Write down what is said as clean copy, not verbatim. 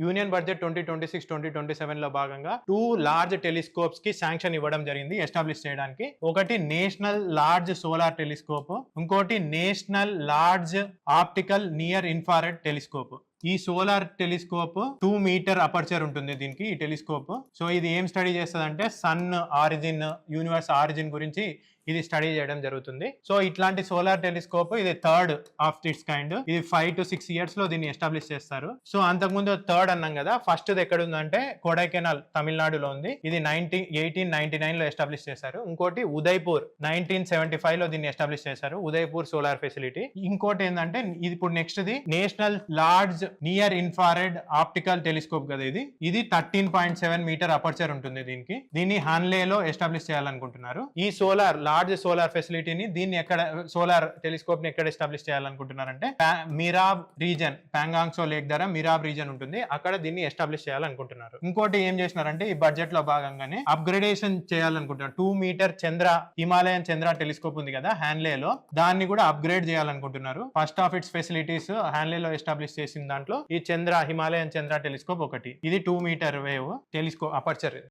Union budget 2026-2027 లో భాగంగా 2 large telescopes కి శాంక్షన్ ఇవ్వడం జరిగింది ఎస్టాబ్లిష్ చేయడానికి. ఒకటి నేషనల్ లార్జ్ సోలార్ టెలిస్కోప్, ఇంకోటి national large optical near infrared telescope. ఈ సోలార్ టెలిస్కోప్ 2 మీటర్ అపర్చర్ ఉంటుంది దీనికి, ఈ టెలిస్కోప్. సో ఇది ఏం స్టడీ చేస్తుంది అంటే సన్ ఆరిజిన్, యూనివర్స్ ఆరిజిన్ గురించి ఇది స్టడీ చేయడం జరుగుతుంది. సో ఇట్లాంటి సోలార్ టెలిస్కోప్ ఇది థర్డ్ ఆఫ్ ఇట్స్ కైండ్. ఇది 5 to 6 years లో దీన్ని ఎస్టాబ్లిష్ చేస్తారు. సో అంతకుముందు థర్డ్ అన్నాం కదా, ఫస్ట్ ఎక్కడ ఉందంటే కొడైకెనాల్ తమిళనాడులో ఉంది. ఇది 1899 లో ఎస్టాబ్లిష్ చేశారు. ఇంకోటి ఉదయ్పూర్ 1975 లో దీన్ని ఎస్టాబ్లిష్ చేశారు, ఉదయ్పూర్ సోలార్ ఫెసిలిటీ. ఇంకోటి ఏంటంటే ఇది ఇప్పుడు next the national large near infrared optical telescope కదా ఇది 13.7 మీటర్ అపర్చర్ ఉంటుంది దీనికి. దీన్ని హాన్లేలో ఎస్టాబ్లిష్ చేయాలనుకుంటున్నారు. ఈ లార్జ్ సోలార్ ఫెసిలిటీని దీన్ని ఎక్కడ, సోలార్ టెలిస్కోప్ ని ఎక్కడ ఎస్టాబ్లిష్ చేయాలనుకుంటున్నారంటే మిరాబ్ రీజన్, పాంగాంగ్సో లేక్ దగ్గర మిరాబ్ రీజన్ ఉంటుంది, అక్కడ దీన్ని ఎస్టాబ్లిష్ చేయాలనుకుంటున్నారు. ఇంకోటి ఏం చేసినారంటే ఈ బడ్జెట్ లో భాగంగానే అప్గ్రేడేషన్ చేయాలనుకుంటున్నారు. 2 మీటర్ హిమాలయన్ చంద్ర టెలిస్కోప్ ఉంది కదా హ్యాన్లేలో, దాన్ని కూడా అప్గ్రేడ్ చేయాలనుకుంటున్నారు. ఫస్ట్ ఆఫ్ ఇట్స్ ఫెసిలిటీస్ హ్యాన్లేలో ఎస్టాబ్లిష్ చేసిన దాంట్లో ఈ హిమాలయన్ చంద్ర టెలిస్కోప్ ఒకటి. ఇది 2 మీటర్ వేవ్ టెలిస్కోప్ అపర్చర్.